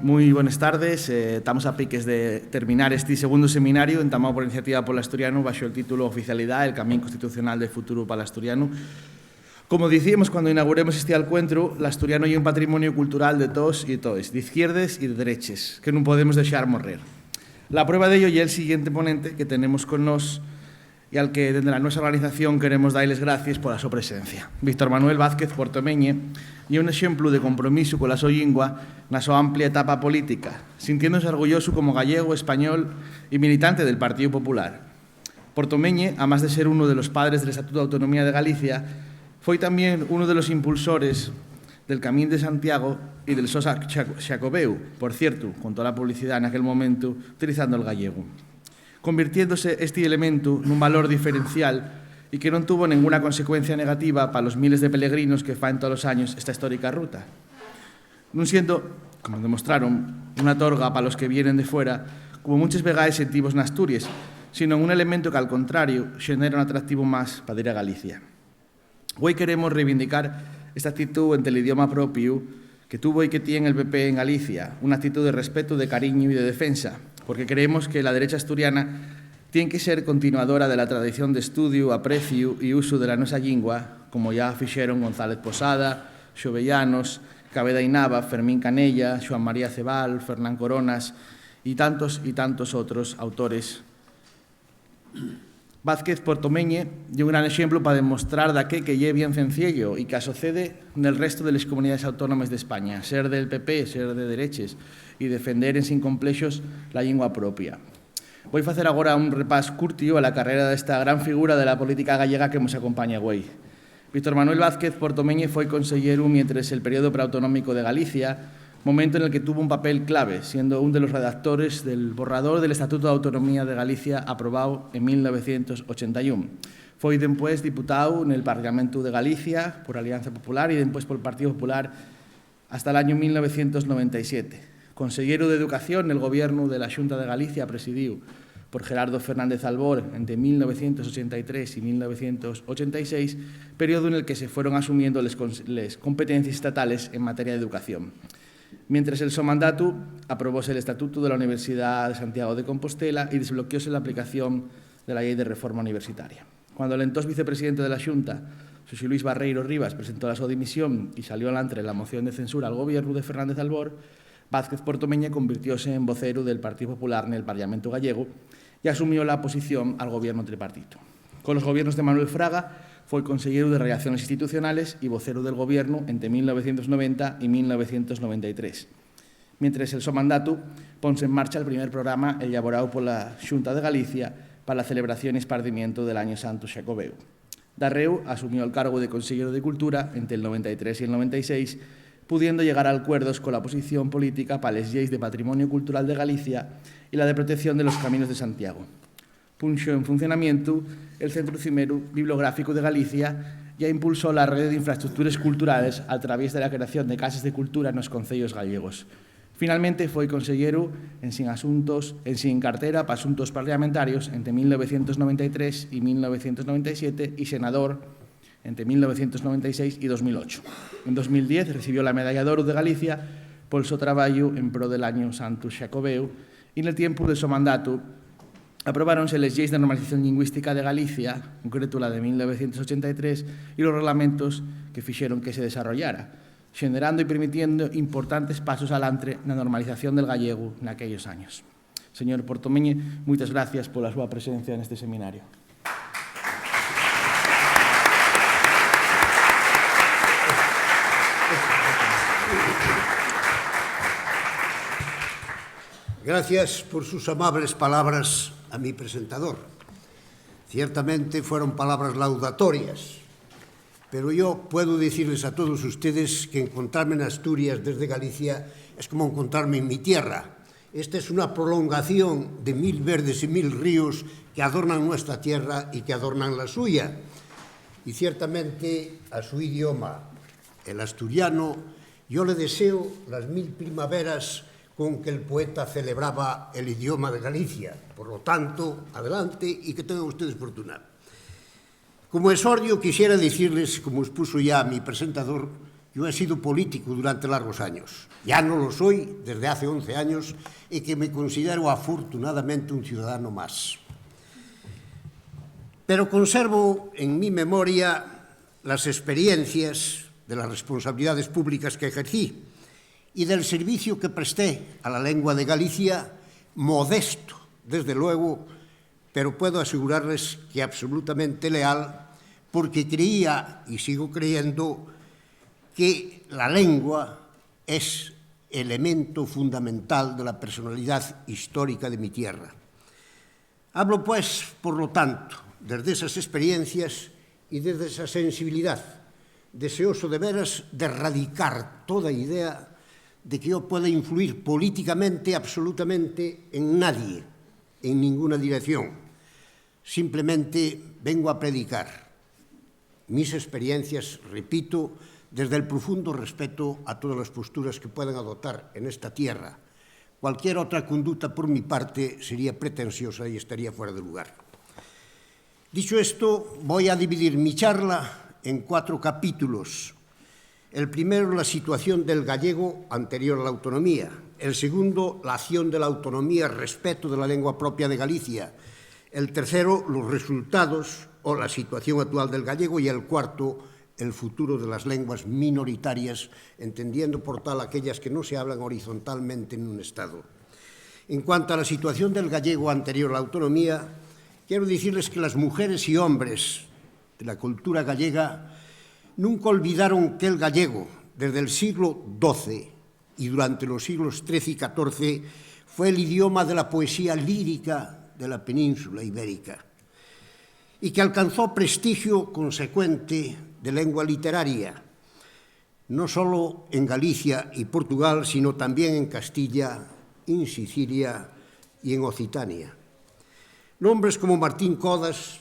Moi buenas tardes. Estamos a piques de terminar este segundo seminario entamado por Iniciativa Polo Asturiano baixo el título Oficialidade, el camín constitucional del futuro para el asturiano. Como dicíamos cuando inauguremos este encuentro, el asturiano é un patrimonio cultural de todos e todes, de izquierdes e de dereches, que non podemos deixar morrer. La prueba de ello é el siguiente ponente que tenemos con nos e al que, desde a nosa organización, queremos darles gracias pola súa presencia. Víctor Manuel Vázquez Portomeñe é un exemplo de compromiso cola súa lingua na súa amplia etapa política, sintiéndose orgulloso como gallego, español e militante del Partido Popular. Portomeñe, a más de ser uno de los padres del Estatuto de Autonomía de Galicia, foi tamén uno de los impulsores del Camín de Santiago e del SOS Xacobeu, por cierto, con toda a publicidade naquel momento, utilizando el gallego, convirtiéndose este elemento nun valor diferencial e que non tuvo ninguna consecuencia negativa para los miles de peregrinos que fan todos os años esta histórica ruta. Non siendo, como demostraron, unha torga para los que vienen de fuera, como muchas vegaes sentimos na Asturias, sino un elemento que, al contrario, xenera un atractivo máis para ir a Galicia. Hoy queremos reivindicar esta actitud ante el idioma propio que tuvo y que tiene el PP en Galicia, una actitud de respeto, de cariño y de defensa, porque creemos que la derecha asturiana tiene que ser continuadora de la tradición de estudio, aprecio y uso de la nosa lingua, como ya fixeron González Posada, Xovellanos, Cabeda y Nava, Fermín Canella, Xoan María Cebal, Fernán Coronas y tantos otros autores. Vázquez Portomeñe é un gran exemplo para demostrar que é bien sencillo e que sucede nel resto de las comunidades autónomas de España, ser del PP, ser de dereches e defender en sin complexos la lingua propia. Voy a facer agora un repás curtio a la carrera desta gran figura de la política gallega que nos acompaña hoy. Víctor Manuel Vázquez Portomeñe foi consellero mientras el período preautonómico de Galicia, momento en el que tuvo un papel clave, siendo uno de los redactores del borrador del Estatuto de Autonomía de Galicia aprobado en 1981. Foi después diputado en el Parlamento de Galicia por Alianza Popular y después por el Partido Popular hasta el año 1997. Consellero de Educación en el gobierno de la Xunta de Galicia, presidido por Gerardo Fernández Albor entre 1983 y 1986, periodo en el que se fueron asumiendo las competencias estatales en materia de educación. Mientras el su mandato, aprobóse el Estatuto de la Universidad de Santiago de Compostela y desbloqueóse la aplicación de la Ley de Reforma Universitaria. Cuando el entonces vicepresidente de la Xunta, Xosé Luis Barreiro Rivas, presentó la su dimisión y salió adelante la moción de censura al gobierno de Fernández Albor, Vázquez Portomeñe convirtióse en vocero del Partido Popular en el Parlamento gallego y asumió la oposición al gobierno tripartito. Con los gobiernos de Manuel Fraga, fue consejero de Relaciones Institucionales y vocero del Gobierno entre 1990 y 1993. Mientras el su mandato, ponse en marcha el primer programa elaborado por la Xunta de Galicia para la celebración y esparcimiento del Año Santo Xacobeu. Darreu asumió el cargo de consejero de Cultura entre el 93 y el 96, pudiendo llegar a acuerdos con la oposición política para las leyes de Patrimonio Cultural de Galicia y la de protección de los caminos de Santiago. Punxo en funcionamiento el Centro Cimero Bibliográfico de Galicia e impulsó la red de infraestructuras culturales a través de la creación de casas de cultura en los concellos gallegos. Finalmente foi consellero en sin cartera para asuntos parlamentarios entre 1993 y 1997 y senador entre 1996 y 2008. En 2010 recibió la Medalla de Oro de Galicia por su traballo en pro del Año Santo Xacobeu y en el tiempo de su mandato aprobáronse las leyes de normalización lingüística de Galicia, en concreto la de 1983, y los reglamentos que fixeron que se desarrollara, generando y permitiendo importantes pasos adelante na normalización del gallego naquellos años. Señor Portomeñe, moitas gracias pola súa presencia neste seminario. Gracias por sus amables palabras a mi presentador. Ciertamente fueron palabras laudatorias, pero yo puedo decirles a todos ustedes que encontrarme en Asturias desde Galicia es como encontrarme en mi tierra. Esta es una prolongación de 1000 verdes y 1000 ríos que adornan nuestra tierra y que adornan la suya. Y ciertamente a su idioma, el asturiano, yo le deseo las 1000 primaveras con que el poeta celebraba el idioma de Galicia. Por lo tanto, adelante y que tengan ustedes fortuna. Como exordio, quisiera decirles, como expuso ya mi presentador, Yo he sido político durante largos años. Ya no lo soy desde hace 11 años y que me considero afortunadamente un ciudadano más. Pero conservo en mi memoria las experiencias de las responsabilidades públicas que ejercí y del servicio que presté a la lengua de Galicia, modesto, desde luego, pero puedo asegurarles que absolutamente leal, porque creía y sigo creyendo que la lengua es elemento fundamental de la personalidad histórica de mi tierra. Hablo, pues, por lo tanto, desde esas experiencias y desde esa sensibilidad, deseoso de veras de erradicar toda idea de que yo pueda influir políticamente absolutamente en nadie, en ninguna dirección. Simplemente vengo a predicar mis experiencias, repito, desde el profundo respeto a todas las posturas que puedan adoptar en esta tierra. Cualquier otra conducta por mi parte sería pretenciosa y estaría fuera de lugar. Dicho esto, voy a dividir mi charla en 4 capítulos. El primero, la situación del gallego anterior a la autonomía. El segundo, la acción de la autonomía respecto de la lengua propia de Galicia. El tercero, los resultados o la situación actual del gallego. Y el cuarto, el futuro de las lenguas minoritarias, entendiendo por tal aquellas que no se hablan horizontalmente en un Estado. En cuanto a la situación del gallego anterior a la autonomía, quiero decirles que las mujeres y hombres de la cultura gallega nunca olvidaron que el gallego, desde el siglo XII y durante los siglos XIII y XIV, fue el idioma de la poesía lírica de la península ibérica y que alcanzó prestigio consecuente de lengua literaria, no solo en Galicia y Portugal, sino también en Castilla, en Sicilia y en Occitania. Nombres como Martín Codas,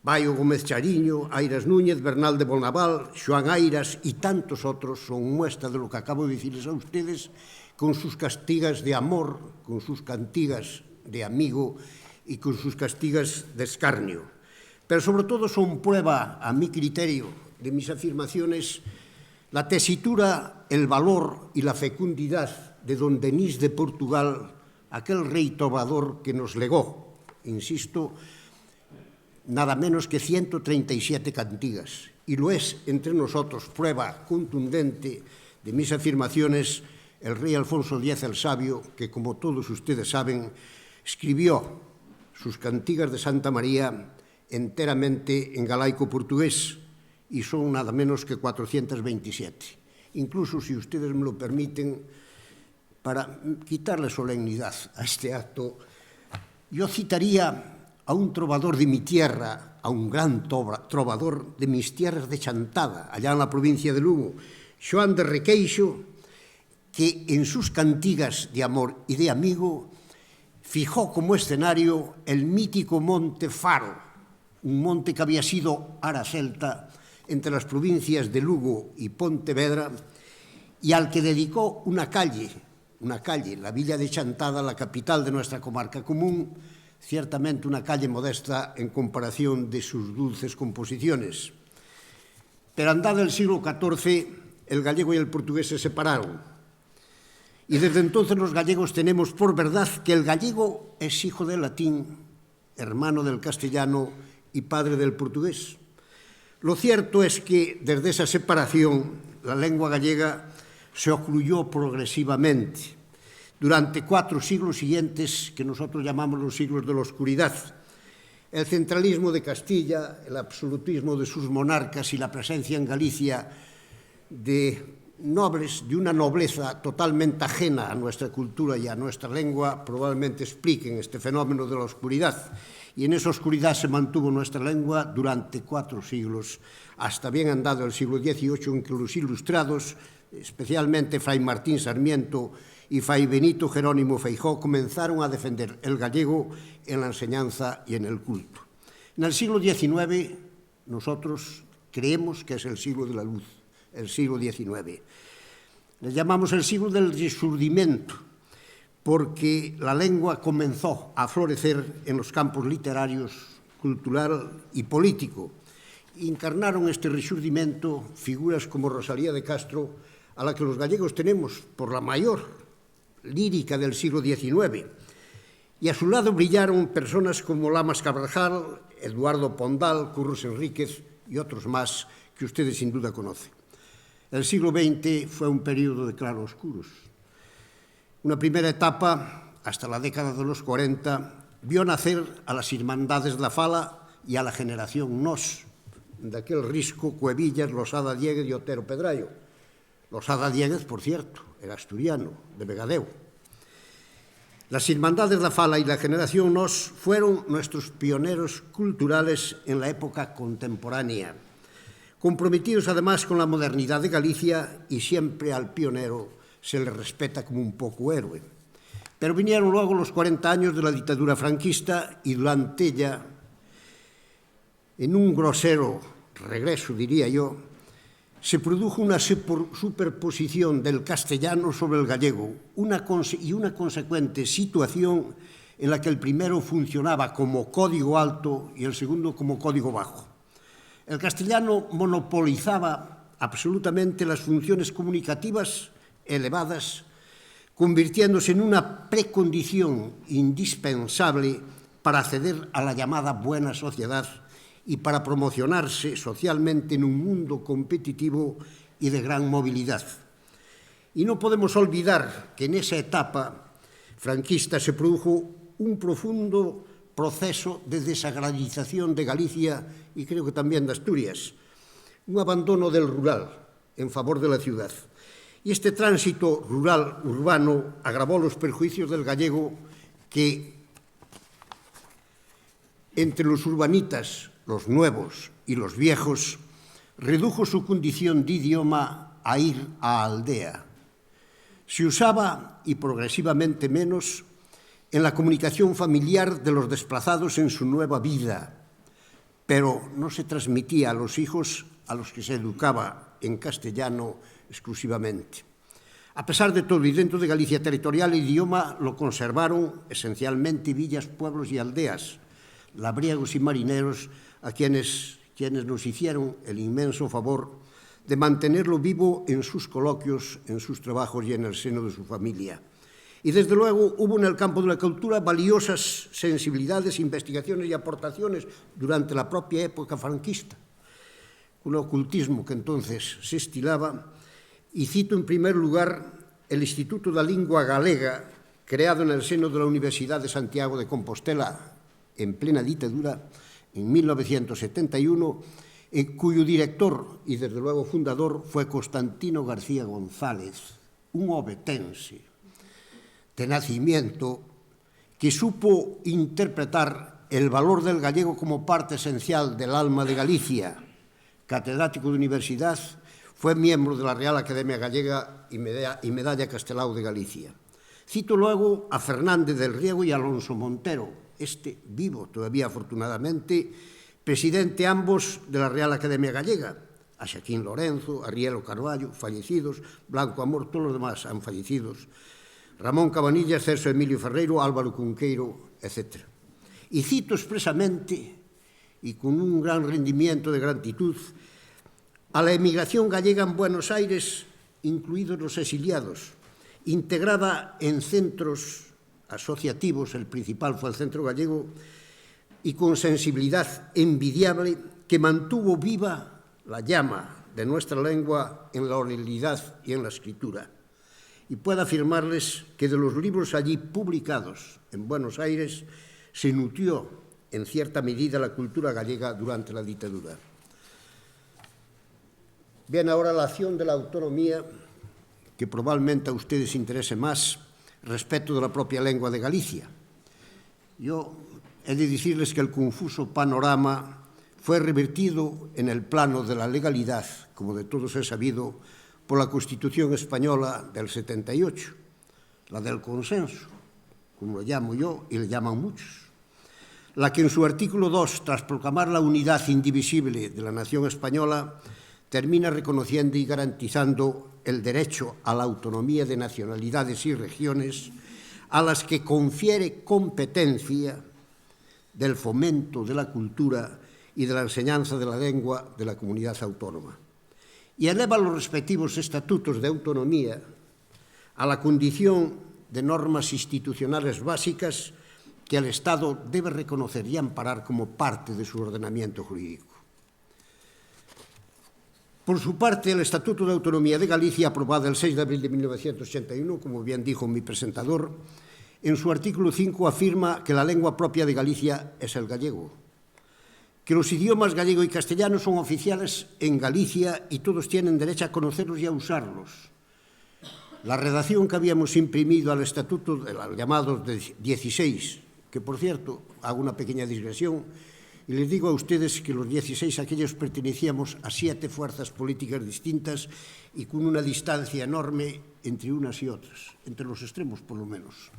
Bayo Gómez Chariño, Airas Núñez, Bernal de Bonaval, Xoán Airas y tantos otros son muestra de lo que acabo de decirles a ustedes, con sus castigas de amor, con sus cantigas de amigo y con sus castigas de escarnio. Pero sobre todo son prueba, a mi criterio, de mis afirmaciones, la tesitura, el valor y la fecundidad de don Denis de Portugal, aquel rey trovador que nos legó, insisto, nada menos que 137 cantigas. Y lo es entre nosotros, prueba contundente de mis afirmaciones, el rey Alfonso X el Sabio, que, como todos ustedes saben, escribió sus cantigas de Santa María enteramente en galaico portugués, y son nada menos que 427. Incluso, si ustedes me lo permiten, para quitarle solemnidad a este acto, yo citaría a un trovador de mi tierra, a un gran trovador de mis tierras de Chantada, allá en la provincia de Lugo, Xoán de Requeixo, que en sus cantigas de amor y de amigo fijó como escenario el mítico monte Faro, un monte que había sido ara celta entre las provincias de Lugo y Pontevedra, y al que dedicó una calle, la villa de Chantada, la capital de nuestra comarca común, ciertamente una calle modesta en comparación de sus dulces composiciones. Pero andado el siglo XIV, el gallego y el portugués se separaron. Y desde entonces los gallegos tenemos por verdad que el gallego es hijo del latín, hermano del castellano y padre del portugués. Lo cierto es que desde esa separación la lengua gallega se ocluyó progresivamente durante 4 siglos siguientes, que nosotros llamamos los siglos de la oscuridad. El centralismo de Castilla, el absolutismo de sus monarcas y la presencia en Galicia de nobles, de una nobleza totalmente ajena a nuestra cultura y a nuestra lengua, probablemente expliquen este fenómeno de la oscuridad. Y en esa oscuridad se mantuvo nuestra lengua durante 4 siglos, hasta bien andado el siglo XVIII, en que los ilustrados, especialmente Fray Martín Sarmiento y Fray Benito Jerónimo Feijóo, comenzaron a defender el gallego en la enseñanza y en el culto. En el siglo XIX, nosotros creemos que es el siglo de la luz, el siglo XIX. Le llamamos el siglo del resurdimento, porque la lengua comenzó a florecer en los campos literarios, cultural y político, encarnaron este rexurdimento figuras como Rosalía de Castro, a la que los gallegos tenemos por la mayor lírica del siglo XIX. Y a su lado brillaron personas como Lamas Carvajal, Eduardo Pondal, Curros Enríquez y otros más que ustedes sin duda conocen. El siglo XX fue un periodo de claroscuros. Una primera etapa, hasta la década de los 40, vio nacer a las Irmandades de la Fala y a la generación Nos, de aquel Risco, Cuevillas, Losada Dieguez y Otero Pedrayo. Losada Dieguez, por cierto, era asturiano, de Vegadeo. Las Irmandades de la Fala y la generación Nos fueron nuestros pioneros culturales en la época contemporánea, comprometidos además con la modernidad de Galicia, y siempre al pionero se le respeta como un poco héroe. Pero vinieron luego los 40 años de la dictadura franquista y durante ella, en un grosero regreso, diría yo, se produjo una superposición del castellano sobre el gallego y una consecuente situación en la que el primero funcionaba como código alto y el segundo como código bajo. El castellano monopolizaba absolutamente las funciones comunicativas elevadas, convirtiéndose en una precondición indispensable para acceder a la llamada buena sociedad y para promocionarse socialmente en un mundo competitivo y de gran movilidad. Y no podemos olvidar que en esa etapa franquista se produjo un profundo proceso de desagralización de Galicia y creo que también de Asturias, un abandono del rural en favor de la ciudad. Y este tránsito rural-urbano agravó los perjuicios del gallego que entre los urbanitas, los nuevos y los viejos, redujo su condición de idioma a ir a aldea. Se usaba, y progresivamente menos, en la comunicación familiar de los desplazados en su nueva vida, pero no se transmitía a los hijos a los que se educaba en castellano exclusivamente. A pesar de todo, y dentro de Galicia territorial, el idioma lo conservaron esencialmente villas, pueblos y aldeas, labriegos y marineros, a quienes nos hicieron el inmenso favor de mantenerlo vivo en sus coloquios, en sus trabajos y en el seno de su familia. Y desde luego hubo en el campo de la cultura valiosas sensibilidades, investigaciones y aportaciones durante la propia época franquista, un ocultismo que entonces se estilaba, y cito en primer lugar el Instituto da Lingua Galega, creado en el seno de la Universidad de Santiago de Compostela en plena dictadura, en 1971, cuyo director y desde luego fundador fue Constantino García González, un ovetense de nacimiento que supo interpretar el valor del gallego como parte esencial del alma de Galicia. Catedrático de universidad, fue miembro de la Real Academia Gallega y Medalla Castelao de Galicia. Cito luego a Fernández del Riego y Alonso Montero, este vivo todavía afortunadamente, presidente ambos de la Real Academia Gallega, a Xaquín Lorenzo, a Rielo Carballo, fallecidos, Blanco Amor, todos los demás han fallecido, Ramón Cabanillas, Celso Emilio Ferreiro, Álvaro Cunqueiro, etc. Y cito expresamente, y con un gran rendimiento de gratitud, a la emigración gallega en Buenos Aires, incluidos los exiliados, integrada en centros asociativos, el principal fue el Centro Gallego, y con sensibilidad envidiable que mantuvo viva la llama de nuestra lengua en la oralidad y en la escritura. Y puedo afirmarles que de los libros allí publicados en Buenos Aires se nutrió en cierta medida la cultura gallega durante la dictadura. Bien, ahora la acción de la autonomía, que probablemente a ustedes interese más respecto de la propia lengua de Galicia. Yo he de decirles que el confuso panorama fue revertido en el plano de la legalidad, como de todos es sabido, por la Constitución Española del 78, la del consenso, como lo llamo yo y le llaman muchos, la que en su artículo 2, tras proclamar la unidad indivisible de la nación española, termina reconociendo y garantizando el derecho a la autonomía de nacionalidades y regiones a las que confiere competencia del fomento de la cultura y de la enseñanza de la lengua de la comunidad autónoma. Y eleva los respectivos estatutos de autonomía a la condición de normas institucionales básicas que el Estado debe reconocer y amparar como parte de su ordenamiento jurídico. Por su parte, el Estatuto de Autonomía de Galicia, aprobado el 6 de abril de 1981, como bien dijo mi presentador, en su artículo 5 afirma que la lengua propia de Galicia es el gallego, que los idiomas gallego y castellano son oficiales en Galicia y todos tienen derecho a conocerlos y a usarlos. La redacción que habíamos imprimido al Estatuto, llamado 16, que por cierto, hago una pequeña digresión, y les digo a ustedes que los 16 aquellos pertenecíamos a 7 fuerzas políticas distintas y con una distancia enorme entre unas y otras, entre los extremos por lo menos.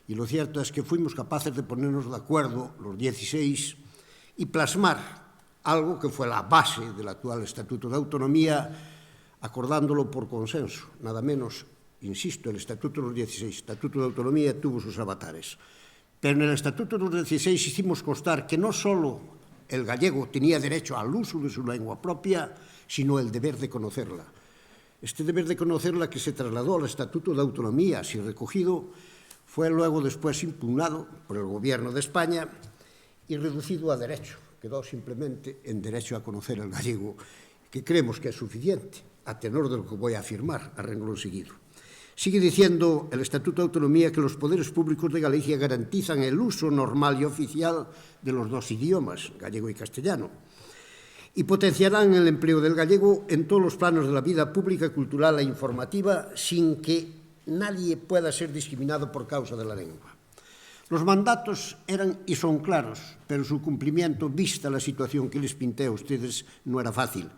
Y lo cierto es que fuimos capaces de ponernos de acuerdo, los 16, y plasmar algo que fue la base del actual Estatuto de Autonomía, acordándolo por consenso, nada menos, insisto, el Estatuto de los 16, Estatuto de Autonomía tuvo sus avatares. Pero en el Estatuto de los 16 hicimos constar que no solo el gallego tenía derecho al uso de su lengua propia, sino el deber de conocerla. Este deber de conocerla que se trasladó al Estatuto de Autonomía, así recogido, fue luego después impugnado por el Gobierno de España y reducido a derecho. Quedó simplemente en derecho a conocer el gallego, que creemos que es suficiente, a tenor de lo que voy a afirmar a renglón seguido. Sigue diciendo el Estatuto de Autonomía que los poderes públicos de Galicia garantizan el uso normal y oficial de los dos idiomas, gallego y castellano, y potenciarán el empleo del gallego en todos los planos de la vida pública, cultural e informativa, sin que nadie pueda ser discriminado por causa de la lengua. Los mandatos eran y son claros, pero su cumplimiento, vista la situación que les pinté a ustedes, no era fácil.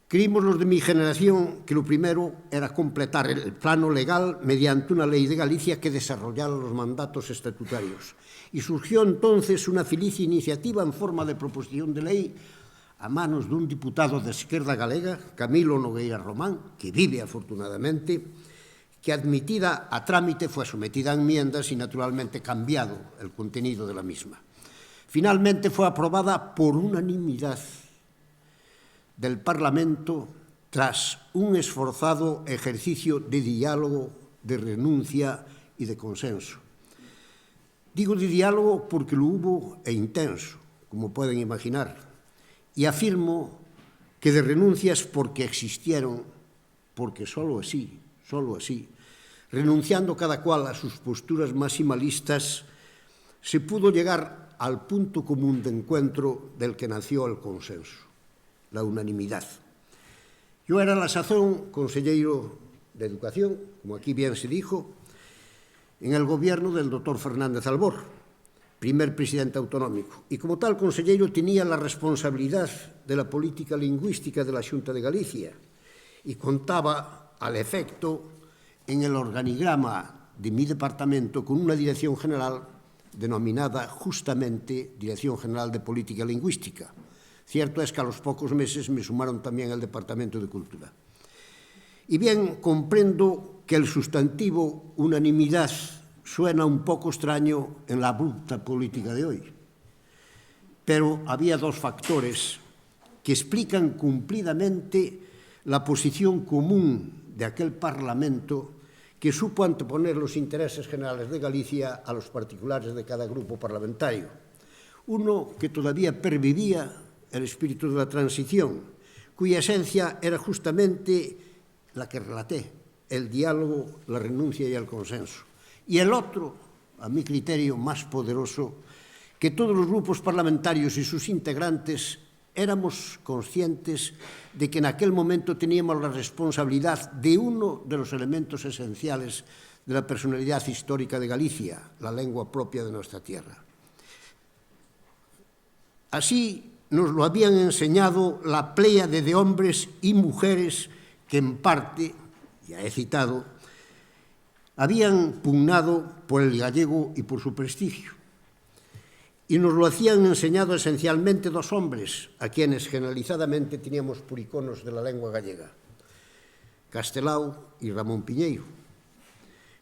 Creímos los de mi generación que lo primero era completar el plano legal mediante una ley de Galicia que desarrollara los mandatos estatutarios. Y surgió entonces una feliz iniciativa en forma de proposición de ley a manos de un diputado de Esquerda Galega, Camilo Nogueira Román, que vive afortunadamente, que admitida a trámite fue sometida a enmiendas y naturalmente cambiado el contenido de la misma. Finalmente fue aprobada por unanimidad del Parlamento tras un esforzado ejercicio de diálogo, de renuncia y de consenso. Digo de diálogo porque lo hubo e intenso, como pueden imaginar, y afirmo que de renuncias porque existieron, porque solo así, renunciando cada cual a sus posturas maximalistas, se pudo llegar al punto común de encuentro del que nació el consenso, la unanimidad. Yo era a la sazón conselleiro de Educación, como aquí bien se dijo, en el gobierno del doctor Fernández Albor, primer presidente autonómico, y como tal conselleiro tenía la responsabilidad de la política lingüística de la Xunta de Galicia y contaba al efecto en el organigrama de mi departamento con una dirección general denominada justamente Dirección General de Política Lingüística. Cierto es que a los pocos meses me sumaron también al Departamento de Cultura. Y bien, comprendo que el sustantivo unanimidad suena un poco extraño en la abrupta política de hoy, pero había dos factores que explican cumplidamente la posición común de aquel Parlamento que supo anteponer los intereses generales de Galicia a los particulares de cada grupo parlamentario. Uno, que todavía pervivía el espíritu de la transición, cuya esencia era justamente la que relaté, el diálogo, la renuncia y el consenso. Y el otro, a mi criterio más poderoso, que todos los grupos parlamentarios y sus integrantes éramos conscientes de que en aquel momento teníamos la responsabilidad de uno de los elementos esenciales de la personalidad histórica de Galicia, la lengua propia de nuestra tierra. Así nos lo habían enseñado la pléyade de hombres y mujeres que en parte, ya he citado, habían pugnado por el gallego y por su prestigio. Y nos lo hacían enseñado esencialmente dos hombres, a quienes generalizadamente teníamos por iconos de la lengua gallega, Castelao y Ramón Piñeiro.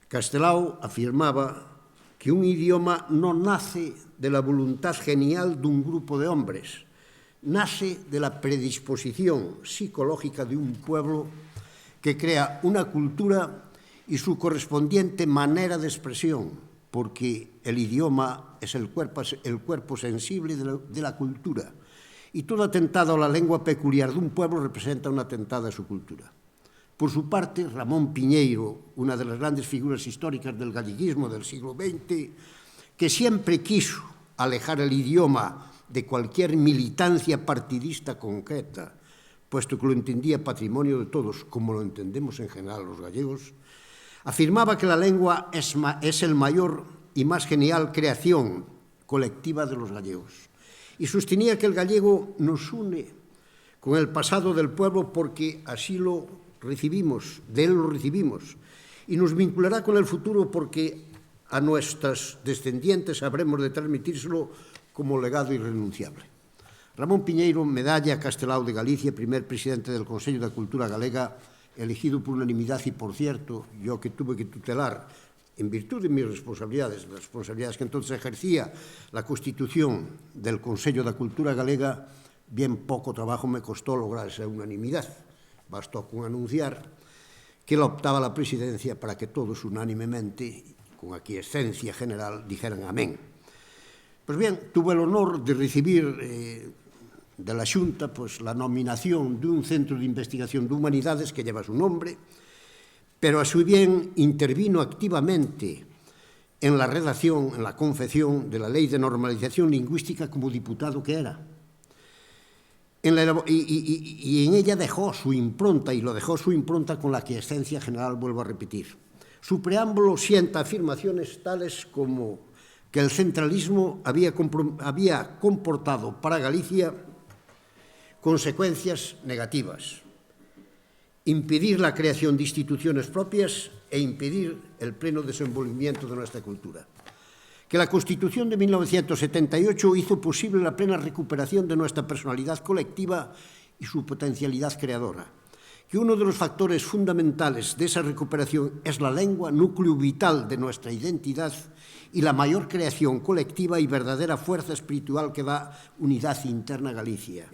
Castelao afirmaba que un idioma no nace de la voluntad genial dun grupo de hombres, nace de la predisposición psicológica de un pueblo que crea una cultura y su correspondiente manera de expresión, porque el idioma es el cuerpo sensible de la cultura, y todo atentado a la lengua peculiar de un pueblo representa un atentado a su cultura. Por su parte, Ramón Piñeiro, una de las grandes figuras históricas del galleguismo del siglo XX, que siempre quiso alejar el idioma de cualquier militancia partidista concreta, puesto que lo entendía patrimonio de todos, como lo entendemos en general los gallegos, afirmaba que la lengua es el mayor y más genial creación colectiva de los gallegos, y sostenía que el gallego nos une con el pasado del pueblo porque así lo recibimos, de él lo recibimos, y nos vinculará con el futuro porque a nuestros descendientes habremos de transmitírselo como legado irrenunciable. Ramón Piñeiro, medalla Castelao de Galicia, primer presidente del Consello de Cultura Galega, elegido por unanimidad y, por cierto, yo que tuve que tutelar, en virtud de mis responsabilidades, las responsabilidades que entonces ejercía la Constitución del Consello de Cultura Galega, bien poco trabajo me costó lograr esa unanimidad. Bastó con anunciar que él optaba a la presidencia para que todos unánimemente, con aquiescencia general, dijeran amén. Pues bien, tuve el honor de recibir de la Xunta pues, la nominación de un centro de investigación de humanidades que lleva su nombre, pero a su bien intervino activamente en la redacción, en la confección de la Ley de Normalización Lingüística como diputado que era. Y en ella dejó su impronta, y lo dejó su impronta con la aquiescencia general, vuelvo a repetir. Su preámbulo sienta afirmaciones tales como que el centralismo había comportado para Galicia consecuencias negativas, impedir la creación de instituciones propias e impedir el pleno desenvolvimiento de nuestra cultura. Que la Constitución de 1978 hizo posible la plena recuperación de nuestra personalidad colectiva y su potencialidad creadora. Que uno de los factores fundamentales de esa recuperación es la lengua, núcleo vital de nuestra identidad y la mayor creación colectiva y verdadera fuerza espiritual que da unidad interna a Galicia.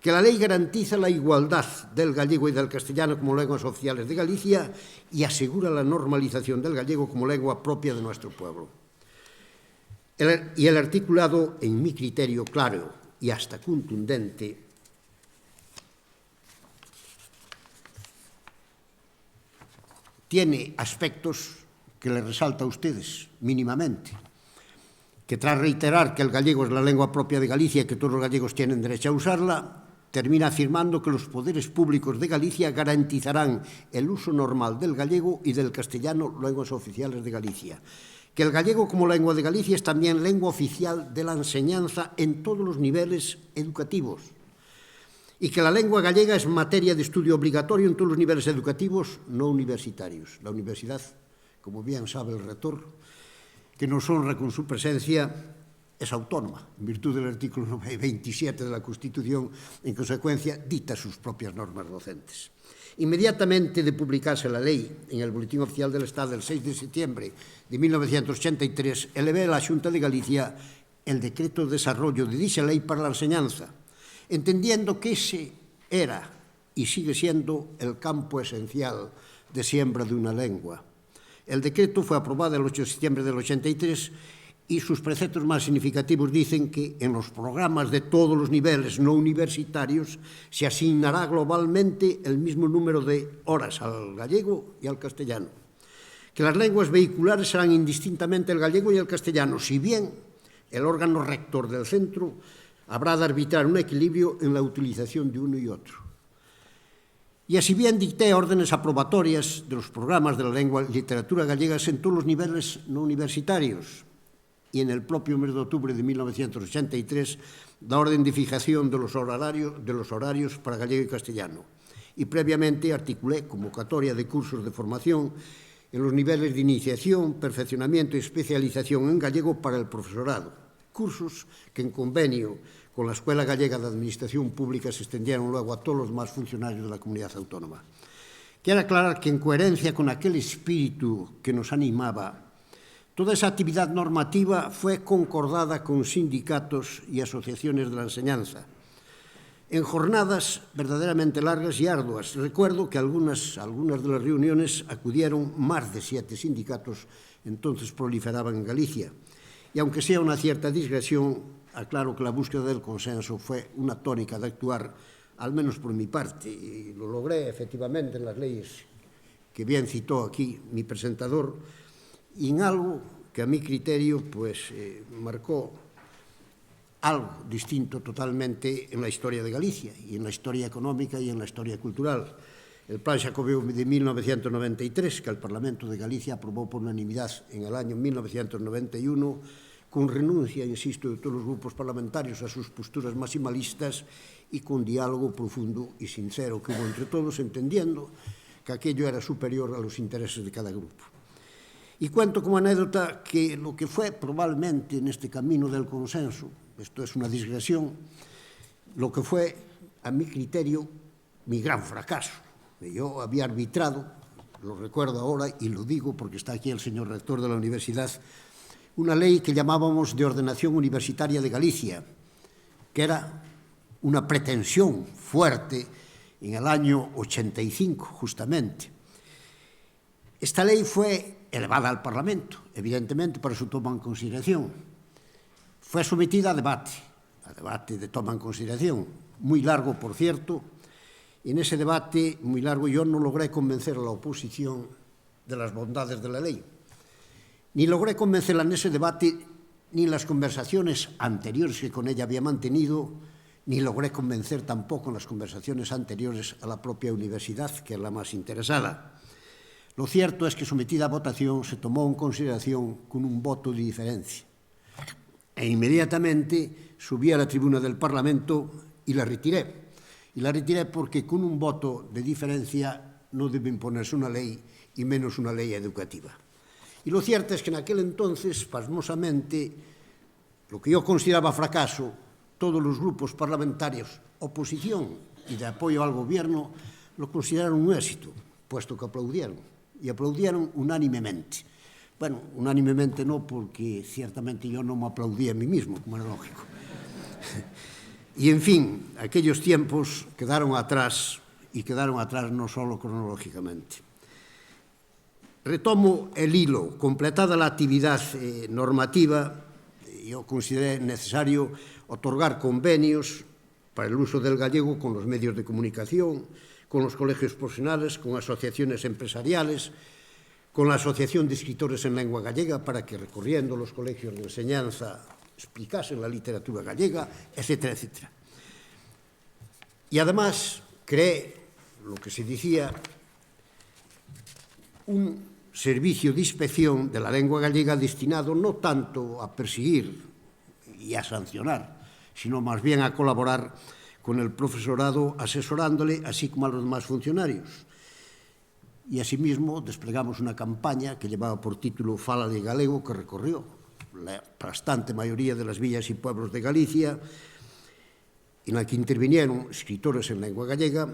Que la ley garantiza la igualdad del gallego y del castellano como lenguas oficiales de Galicia y asegura la normalización del gallego como lengua propia de nuestro pueblo. Y el articulado, en mi criterio claro y hasta contundente, tiene aspectos que les resalta a ustedes mínimamente, que tras reiterar que el gallego es la lengua propia de Galicia y que todos los gallegos tienen derecho a usarla, termina afirmando que los poderes públicos de Galicia garantizarán el uso normal del gallego y del castellano, lenguas oficiales de Galicia. Que el gallego como lengua de Galicia es también lengua oficial de la enseñanza en todos los niveles educativos y que la lengua gallega es materia de estudio obligatorio en todos los niveles educativos no universitarios. La universidad, como bien sabe el rector, que nos honra con su presencia, es autónoma, en virtud del artículo 27 de la Constitución, en consecuencia, dicta sus propias normas docentes. Inmediatamente de publicarse la ley en el Boletín Oficial del Estado del 6 de septiembre de 1983, elevé a la Xunta de Galicia el decreto de desarrollo de dicha ley para la enseñanza, entendiendo que ese era y sigue siendo el campo esencial de siembra de una lengua. El decreto fue aprobado el 8 de septiembre del 83 y sus preceptos más significativos dicen que en los programas de todos los niveles no universitarios se asignará globalmente el mismo número de horas al gallego y al castellano. Que las lenguas vehiculares serán indistintamente el gallego y el castellano, si bien el órgano rector del centro habrá de arbitrar un equilibrio en la utilización de uno y otro. Y así bien dicté órdenes aprobatorias de los programas de la lengua y literatura gallegas en todos los niveles no universitarios, y en el propio mes de octubre de 1983 la orden de fijación de los horarios para gallego y castellano. Y previamente articulé convocatoria de cursos de formación en los niveles de iniciación, perfeccionamiento y especialización en gallego para el profesorado. Cursos que en convenio con la Escuela Gallega de Administración Pública se extendieron luego a todos los demás funcionarios de la comunidad autónoma. Quiero aclarar que en coherencia con aquel espíritu que nos animaba, toda esa actividad normativa fue concordada con sindicatos y asociaciones de la enseñanza, en jornadas verdaderamente largas y arduas. Recuerdo que algunas de las reuniones acudieron más de 7 sindicatos, entonces proliferaban en Galicia. Y aunque sea una cierta digresión, aclaro que la búsqueda del consenso fue una tónica de actuar, al menos por mi parte, y lo logré efectivamente en las leyes que bien citó aquí mi presentador, y en algo que a mi criterio marcó algo distinto totalmente en la historia de Galicia, y en la historia económica y en la historia cultural. El Plan Xacobeo de 1993, que el Parlamento de Galicia aprobó por unanimidad en el año 1991, con renuncia, insisto, de todos los grupos parlamentarios a sus posturas maximalistas y con diálogo profundo y sincero que hubo entre todos, entendiendo que aquello era superior a los intereses de cada grupo. Y cuento como anécdota que lo que fue probablemente en este camino del consenso, esto es una digresión, lo que fue, a mi criterio, mi gran fracaso. Yo había arbitrado, lo recuerdo ahora y lo digo porque está aquí el señor rector de la universidad, una ley que llamábamos de ordenación universitaria de Galicia, que era una pretensión fuerte en el año 85, justamente. Esta ley fue elevada al Parlamento, evidentemente para su toma en consideración. Fue sometida a debate de toma en consideración, muy largo, por cierto, y en ese debate muy largo yo no logré convencer a la oposición de las bondades de la ley. Ni logré convencerla en ese debate, ni en las conversaciones anteriores que con ella había mantenido, ni logré convencer tampoco en las conversaciones anteriores a la propia universidad, que es la más interesada. Lo cierto es que, sometida a votación, se tomó en consideración con un voto de diferencia. E inmediatamente subí a la tribuna del Parlamento y la retiré. Y la retiré porque con un voto de diferencia no debe imponerse una ley, y menos una ley educativa. Y lo cierto es que en aquel entonces, pasmosamente, lo que yo consideraba fracaso, todos los grupos parlamentarios, oposición y de apoyo al gobierno, lo consideraron un éxito, puesto que aplaudieron, y aplaudieron unánimemente. Bueno, unánimemente no, porque ciertamente yo no me aplaudí a mí mismo, como era lógico. Y, en fin, aquellos tiempos quedaron atrás, y quedaron atrás no solo cronológicamente. Retomo el hilo. Completada la actividad normativa, yo consideré necesario otorgar convenios para el uso del gallego con los medios de comunicación, con los colegios profesionales, con asociaciones empresariales, con la Asociación de Escritores en Lengua Gallega, para que, recorriendo los colegios de enseñanza, explicasen la literatura gallega, etcétera, etcétera. Y además creé, lo que se decía, un servicio de inspección de la lengua gallega destinado no tanto a perseguir y a sancionar, sino más bien a colaborar con el profesorado, asesorándole, así como a los demás funcionarios. Y asimismo desplegamos una campaña que llevaba por título Fala de Galego, que recorrió la aplastante mayoría de las villas y pueblos de Galicia, en la que intervinieron escritores en lengua gallega,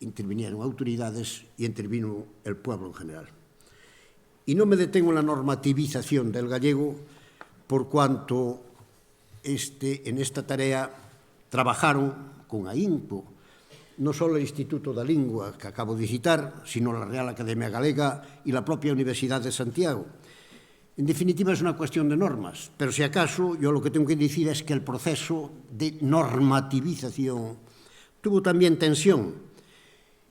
intervinieron autoridades y intervino el pueblo en general. Y no me detengo en la normativización del gallego, por cuanto en esta tarea trabajaron con ahínco no solo el Instituto da Lingua, que acabo de citar, sino la Real Academia Galega y la propia Universidad de Santiago. En definitiva, es una cuestión de normas, pero si acaso yo lo que tengo que decir es que el proceso de normativización tuvo también tensión,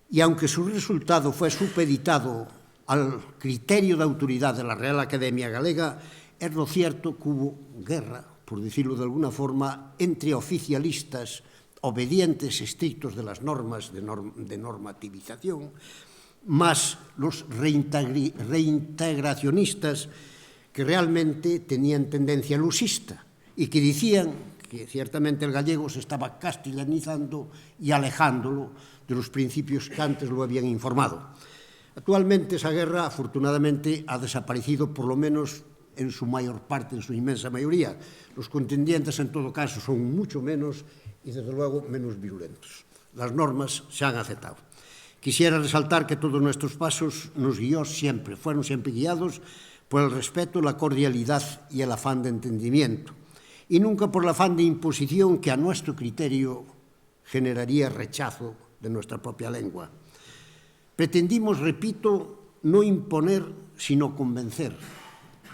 y aunque su resultado fue supeditado al criterio de autoridad de la Real Academia Galega, es lo cierto que hubo guerra, por decirlo de alguna forma, entre oficialistas obedientes estrictos de las normas de normativización, más los reintegracionistas que realmente tenían tendencia lusista y que decían que ciertamente el gallego se estaba castellanizando y alejándolo de los principios que antes lo habían informado. Actualmente esa guerra, afortunadamente, ha desaparecido, por lo menos en su mayor parte, en su inmensa mayoría. Los contendientes, en todo caso, son mucho menos y, desde luego, menos virulentos. Las normas se han aceptado. Quisiera resaltar que todos nuestros pasos fueron siempre guiados por el respeto, la cordialidad y el afán de entendimiento, y nunca por el afán de imposición que, a nuestro criterio, generaría rechazo de nuestra propia lengua. Pretendimos, repito, no imponer, sino convencer,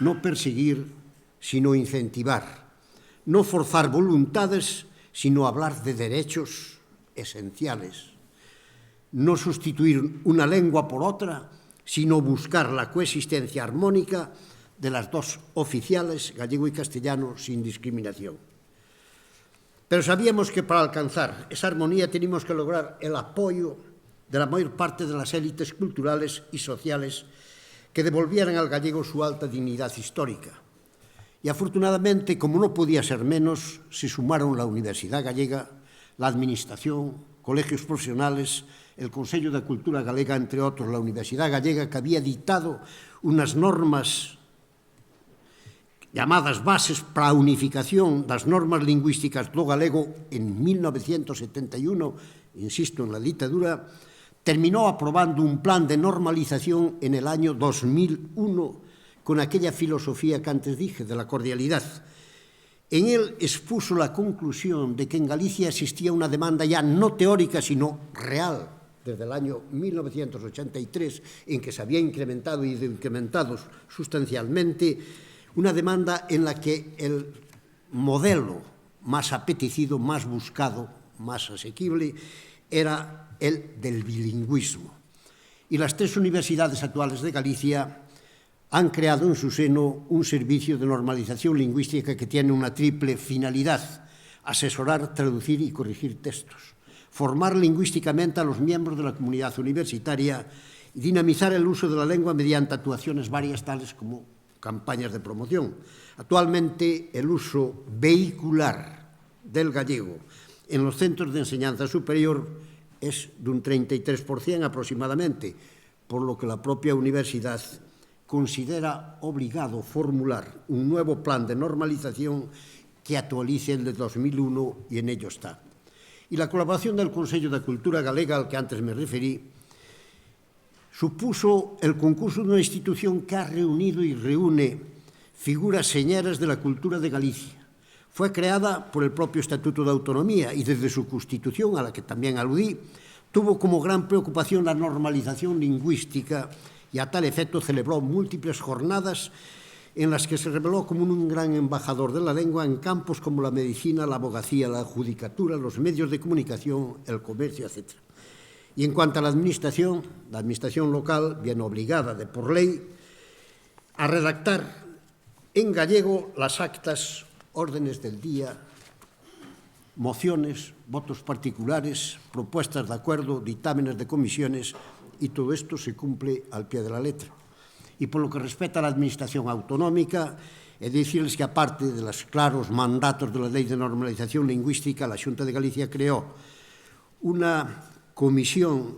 no perseguir, sino incentivar, no forzar voluntades, sino hablar de derechos esenciales, no sustituir una lengua por otra, sino buscar la coexistencia armónica de las dos oficiales, gallego y castellano, sin discriminación. Pero sabíamos que para alcanzar esa armonía teníamos que lograr el apoyo de la mayor parte de las élites culturales y sociales que devolvieran al gallego su alta dignidad histórica. Y afortunadamente, como no podía ser menos, se sumaron la Universidad Gallega, la Administración, colegios profesionales, el Consello de Cultura Galega, entre otros, la Universidad Gallega, que había dictado unas normas llamadas bases para a unificación das normas lingüísticas do galego en 1971, insisto, en la dictadura, terminó aprobando un plan de normalización en el año 2001 con aquella filosofía que antes dije, de la cordialidad. En él expuso la conclusión de que en Galicia existía una demanda ya no teórica, sino real, desde el año 1983, en que se había incrementado y incrementado sustancialmente, una demanda en la que el modelo más apetecido, más buscado, más asequible, era el del bilingüismo. Y las tres universidades actuales de Galicia han creado en su seno un servicio de normalización lingüística que tiene una triple finalidad: asesorar, traducir y corregir textos, formar lingüísticamente a los miembros de la comunidad universitaria y dinamizar el uso de la lengua mediante actuaciones varias tales como campañas de promoción. Actualmente, el uso vehicular del gallego en los centros de enseñanza superior es de un 33% aproximadamente, por lo que la propia universidad considera obligado formular un nuevo plan de normalización que actualice el de 2001 y en ello está. Y la colaboración del Consello de Cultura Galega, al que antes me referí, supuso el concurso de una institución que ha reunido y reúne figuras señeras de la cultura de Galicia. Fue creada por el propio Estatuto de Autonomía y desde su constitución, a la que también aludí, tuvo como gran preocupación la normalización lingüística y a tal efecto celebró múltiples jornadas en las que se reveló como un gran embajador de la lengua en campos como la medicina, la abogacía, la judicatura, los medios de comunicación, el comercio, etc. Y en cuanto a la administración local viene obligada de por ley a redactar en gallego las actas, órdenes del día, mociones, votos particulares, propuestas de acuerdo, dictámenes de comisiones, y todo esto se cumple al pie de la letra. Y por lo que respecta a la administración autonómica, he de decirles que aparte de los claros mandatos de la Ley de Normalización Lingüística, la Xunta de Galicia creó una comisión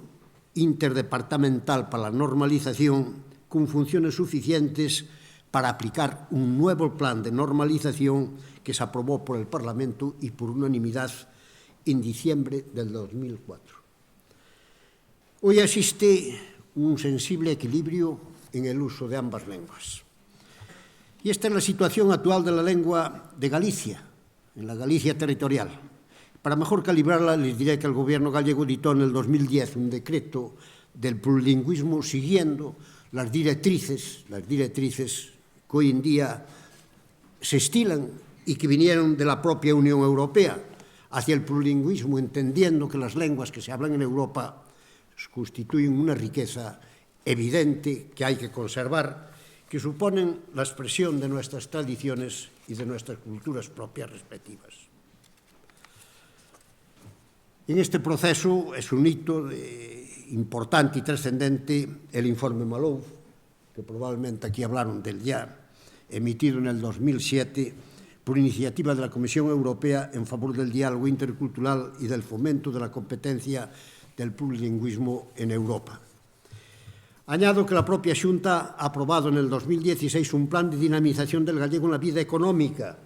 interdepartamental para la normalización con funciones suficientes para aplicar un nuevo plan de normalización que se aprobó por el Parlamento y por unanimidad en diciembre del 2004. Hoy existe un sensible equilibrio en el uso de ambas lenguas. Y esta es la situación actual de la lengua de Galicia, en la Galicia territorial. Para mejor calibrarla, les diré que el gobierno gallego dictó en el 2010 un decreto del plurilingüismo siguiendo las directrices que hoy en día se estilan y que vinieron de la propia Unión Europea hacia el plurilingüismo, entendiendo que las lenguas que se hablan en Europa constituyen una riqueza evidente que hay que conservar, que suponen la expresión de nuestras tradiciones y de nuestras culturas propias respectivas. En este proceso es un hito importante y trascendente el informe Malou, que probablemente aquí hablaron del ya, emitido en el 2007 por iniciativa de la Comisión Europea en favor del diálogo intercultural y del fomento de la competencia del plurilingüismo en Europa. Añado que la propia Xunta ha aprobado en el 2016 un plan de dinamización del gallego en la vida económica,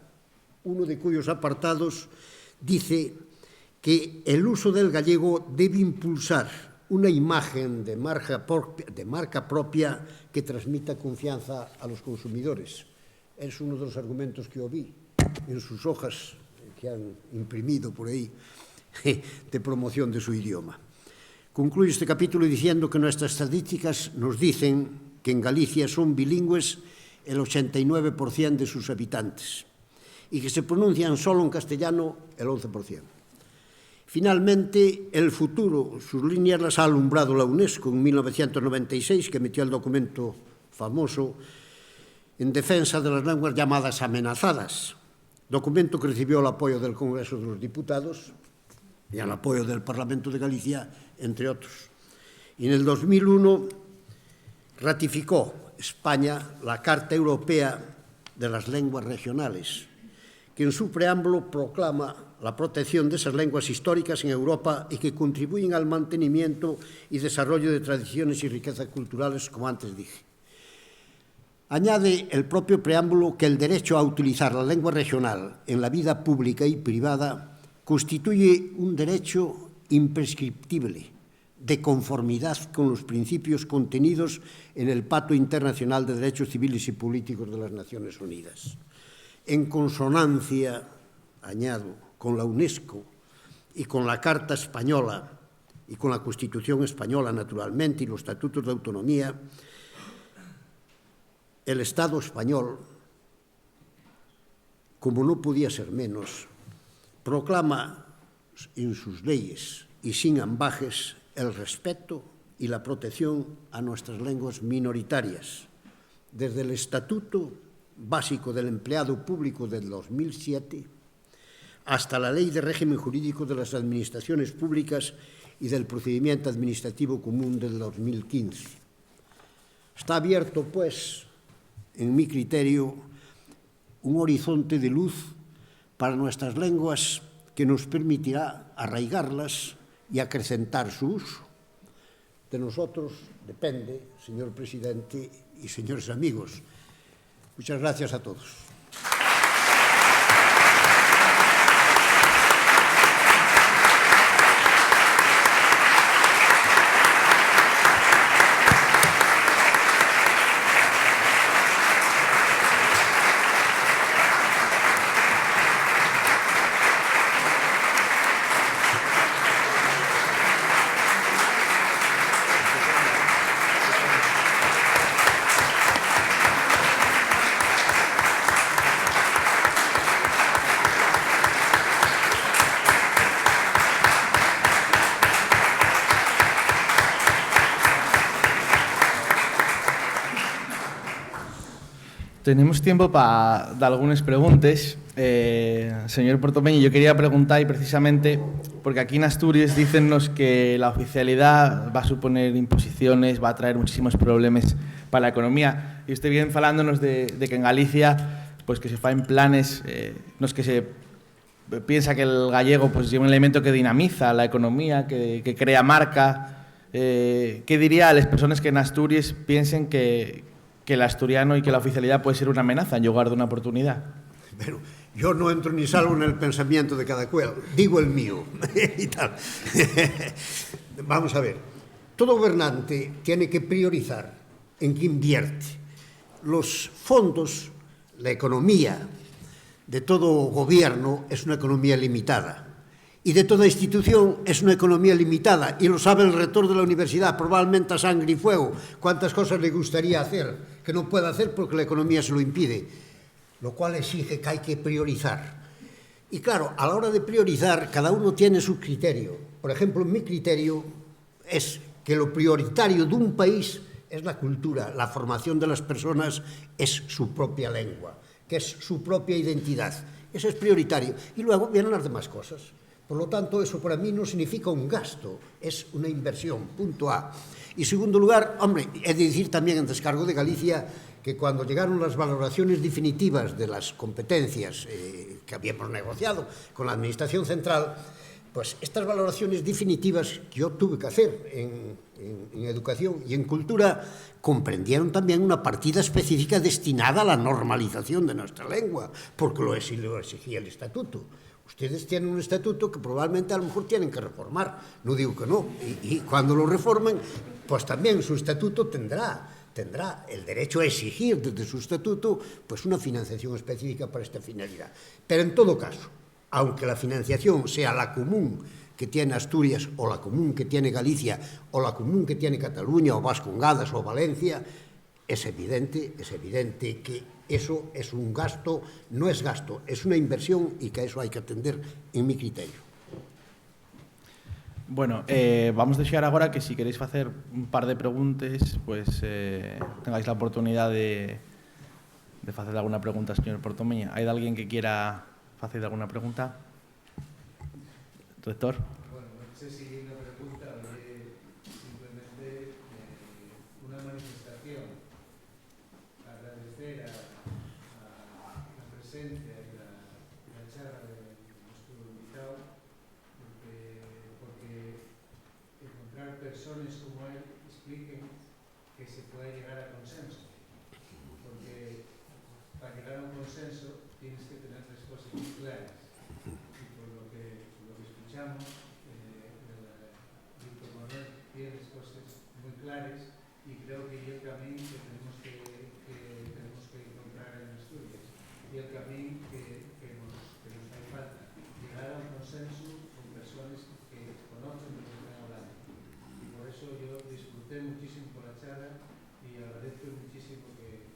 uno de cuyos apartados dice que el uso del gallego debe impulsar una imagen de marca propia que transmita confianza a los consumidores. Es uno de los argumentos que oí en sus hojas que han imprimido por ahí de promoción de su idioma. Concluyo este capítulo diciendo que nuestras estadísticas nos dicen que en Galicia son bilingües el 89% de sus habitantes y que se pronuncian solo en castellano el 11%. Finalmente, el futuro, sus líneas las ha alumbrado la UNESCO en 1996, que emitió el documento famoso en defensa de las lenguas llamadas amenazadas, documento que recibió el apoyo del Congreso de los Diputados y el apoyo del Parlamento de Galicia, entre otros. Y en el 2001 ratificó España la Carta Europea de las Lenguas Regionales, que en su preámbulo proclama la protección de esas lenguas históricas en Europa y que contribuyen al mantenimiento y desarrollo de tradiciones y riquezas culturales, como antes dije. Añade el propio preámbulo que el derecho a utilizar la lengua regional en la vida pública y privada constituye un derecho imprescriptible, de conformidad con los principios contenidos en el Pacto Internacional de Derechos Civiles y Políticos de las Naciones Unidas. En consonancia, añado, con la UNESCO y con la Carta Española y con la Constitución Española, naturalmente, y los Estatutos de Autonomía, el Estado español, como no podía ser menos, proclama en sus leyes y sin ambajes el respeto y la protección a nuestras lenguas minoritarias, desde el Estatuto Básico del Empleado Público del 2007 hasta la Ley de Régimen Jurídico de las Administraciones Públicas y del Procedimiento Administrativo Común del 2015. Está abierto, pues, en mi criterio, un horizonte de luz para nuestras lenguas que nos permitirá arraigarlas y acrecentar su uso. De nosotros depende, señor presidente y señores amigos. Muchas gracias a todos. Tenemos tiempo para algunas preguntas. Señor Portomeño, yo quería preguntar, y precisamente, porque aquí en Asturias dícennos que la oficialidad va a suponer imposiciones, va a traer muchísimos problemas para la economía. Y usted viene falándonos de que en Galicia, pues que se faen planes, no es que se piensa que el gallego pues lleva un elemento que dinamiza la economía, que crea marca. ¿Qué diría a las personas que en Asturias piensen que el asturiano y que la oficialidad puede ser una amenaza en lugar de una oportunidad? Pero yo no entro ni salgo en el pensamiento de cada cual, digo el mío. Y tal. Vamos a ver, todo gobernante tiene que priorizar en qué invierte. Los fondos, la economía de todo gobierno es una economía limitada. Y de toda institución es una economía limitada, y lo sabe el rector de la universidad, probablemente a sangre y fuego, cuántas cosas le gustaría hacer, que no puede hacer porque la economía se lo impide, lo cual exige que hay que priorizar. Y claro, a la hora de priorizar, cada uno tiene su criterio. Por ejemplo, mi criterio es que lo prioritario de un país es la cultura, la formación de las personas es su propia lengua, que es su propia identidad. Eso es prioritario. Y luego vienen las demás cosas. Por lo tanto, eso para mí no significa un gasto, es una inversión, punto A. Y en segundo lugar, hombre, he de decir también en descargo de Galicia que cuando llegaron las valoraciones definitivas de las competencias que habíamos negociado con la Administración Central, pues estas valoraciones definitivas que yo tuve que hacer en educación y en cultura comprendieron también una partida específica destinada a la normalización de nuestra lengua, porque lo exigía el Estatuto. Ustedes tienen un estatuto que probablemente a lo mejor tienen que reformar, no digo que no, y cuando lo reformen, pues también su estatuto tendrá el derecho a exigir desde su estatuto pues una financiación específica para esta finalidad. Pero en todo caso, aunque la financiación sea la común que tiene Asturias o la común que tiene Galicia o la común que tiene Cataluña o Vascongadas o Valencia, es evidente que eso es un gasto, no es gasto, es una inversión y que a eso hay que atender en mi criterio. Bueno, vamos a deixar agora que si queréis facer un par de preguntas, pues tengáis la oportunidad de facer alguna pregunta, señor Portomeña. ¿Hay alguien que quiera facer alguna pregunta? Rector. Bueno, no sé si una pregunta o simplemente una manifestación. Agradecer a la presencia y la charla de nuestro invitado, porque encontrar personas como él expliquen que se puede llegar a consenso. Porque para llegar a un consenso tienes que tener las cosas muy claras. Y por lo que escuchamos, Víctor Manuel tiene las cosas muy claras y creo que es el camino que tenemos que encontrar en Asturias y el camino que nos hace falta. Llegar a un consenso con personas que conocen de lo que están hablando. Y por eso yo disfruté muchísimo con la charla y agradezco muchísimo que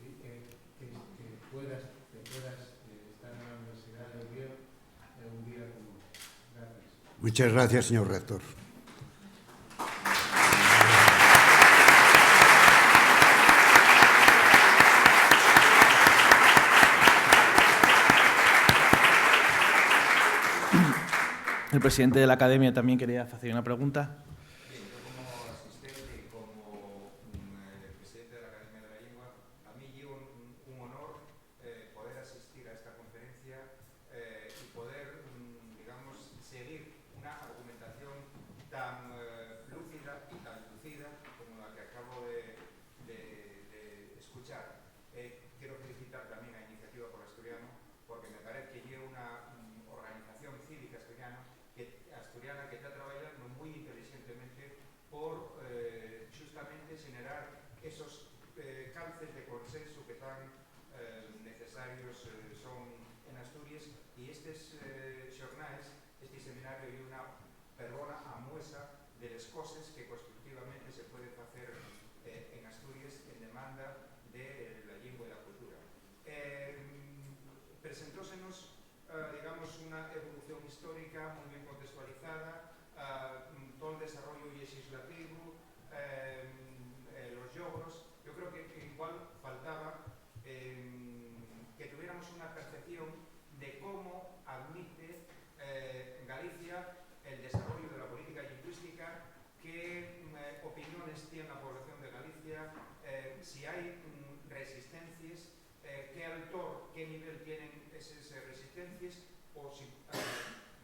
puedas estar en la Universidad de Oviedo un día como hoy. Gracias. Muchas gracias, señor rector. El presidente de la Academia también quería hacer una pregunta. Bien, yo como asistente y como presidente de la Academia de la Lengua, a mí llevo un honor poder asistir a esta conferencia y poder, digamos, seguir una argumentación tan lúcida y tan lucida como la que acabo de escuchar. Quiero felicitar también a Iniciativa por Asturiano porque me parece que lleva una organización cívica asturiana que está trabajando muy inteligentemente por justamente generar esos cauces de consenso que tan necesarios son en Asturias y estos xornais, este seminario y una perdona a muestra de las cosas que constructivamente se pueden hacer en Asturias en demanda de la lengua y la cultura. Presentósenos digamos, una evolución histórica muy bien contextualizada, todo el desarrollo legislativo, los logros. Yo creo que igual faltaba que tuviéramos una percepción de cómo admite Galicia el desarrollo de la política lingüística, qué opiniones tiene la población de Galicia, si hay resistencias, qué autor, qué nivel tienen esas resistencias, o si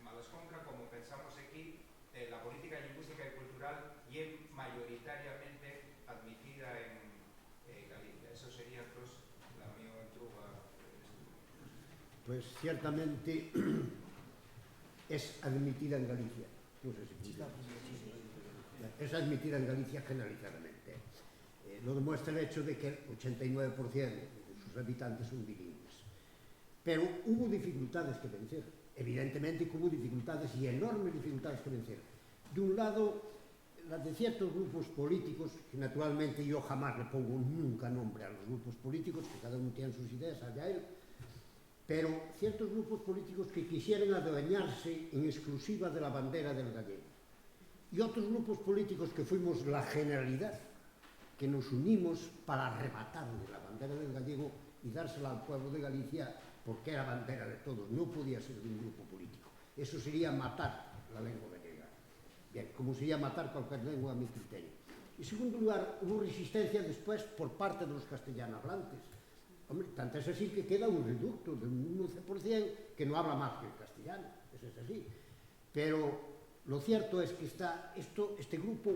malas compras, como pensamos aquí, la política lingüística y cultural y es mayoritariamente admitida en Galicia. Eso sería, pues, la mía entruga. Pues ciertamente es admitida en Galicia. No sé si es admitida en Galicia generalizadamente. Lo demuestra el hecho de que el 89% de sus habitantes son bilingües. Pero hubo dificultades que vencer. Evidentemente que hubo dificultades y enormes dificultades que vencer. De un lado, las de ciertos grupos políticos, que naturalmente yo jamás le pongo nunca nombre a los grupos políticos, que cada uno tiene sus ideas, allá él, pero ciertos grupos políticos que quisieran adueñarse en exclusiva de la bandera del gallego. Y otros grupos políticos que fuimos la generalidad, que nos unimos para arrebatarle la bandera del gallego y dársela al pueblo de Galicia porque era bandera de todos, no podía ser de un grupo político. Eso sería matar la lengua gallega. Bien, como sería matar cualquier lengua a mi criterio. En segundo lugar, hubo resistencia después por parte de los castellano hablantes. Hombre, tanto es así que queda un reducto de un 11% que no habla más que el castellano, eso es así. Pero lo cierto es que este grupo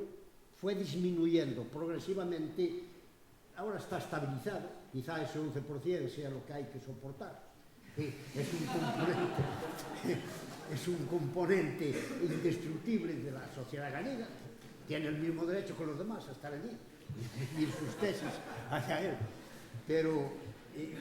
fue disminuyendo progresivamente, ahora está estabilizado, quizá ese 11% sea lo que hay que soportar. Es un componente indestructible de la sociedad gallega, tiene el mismo derecho que los demás a estar allí y sus tesis hacia él. Pero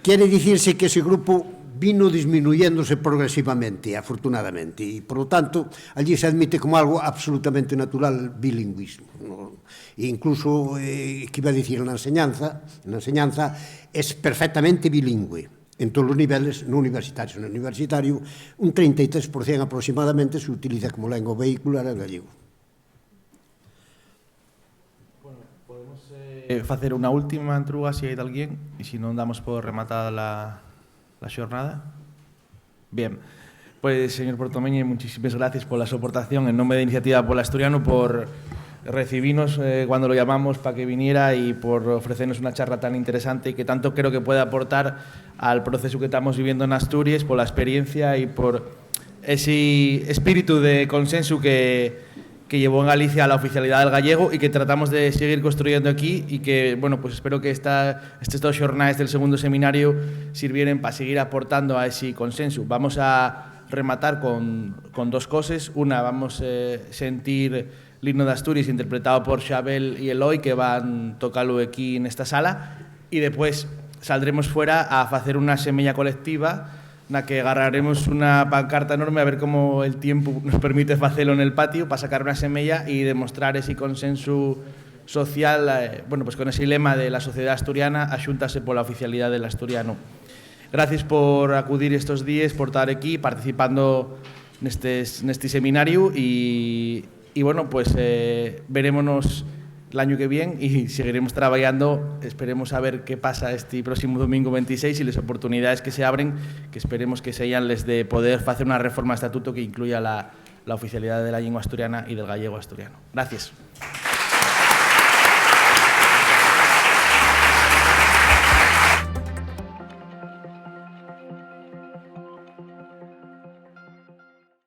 Quiere dicirse que ese grupo vino disminuyéndose progresivamente, afortunadamente, y por lo tanto allí se admite como algo absolutamente natural el bilingüismo, ¿no? E incluso, que iba a decir, la enseñanza es perfectamente bilingüe en todos los niveles no universitarios. En el universitario, un 33% aproximadamente se utiliza como lengua vehicular el gallego. Podemos facer unha última entruga se hai de alguén e se non damos por rematada la xornada. Bien, pues señor Portomeñe, muchísimas gracias por la soportación en nombre de Iniciativa Pola Asturiano, por recibirnos cuando lo llamamos para que viniera y por ofrecernos una charla tan interesante y que tanto creo que puede aportar al proceso que estamos viviendo en Asturias, por la experiencia y por ese espíritu de consenso que llevó en Galicia a la oficialidad del gallego y que tratamos de seguir construyendo aquí y que, bueno, pues espero que estes dos xornais del segundo seminario sirvieren para seguir aportando a ese consenso. Vamos a rematar con dos cosas. Una, vamos a sentir el himno de Asturias interpretado por Xabel y Eloy, que van a tocarlo aquí en esta sala, y después saldremos fuera a hacer una semilla colectiva na que agarraremos una pancarta enorme a ver cómo el tiempo nos permite hacerlo en el patio para sacar una semilla y demostrar ese consenso social, bueno, pues con ese lema de la sociedad asturiana, axúntase pola oficialidad del asturiano. Gracias por acudir estos días, por estar aquí participando neste seminario y bueno, pues verémonos el año que viene y seguiremos trabajando. Esperemos a ver qué pasa este próximo domingo 26 y las oportunidades que se abren, que esperemos que sean les de poder hacer una reforma de estatuto que incluya la oficialidad de la lengua asturiana y del gallego asturiano. Gracias.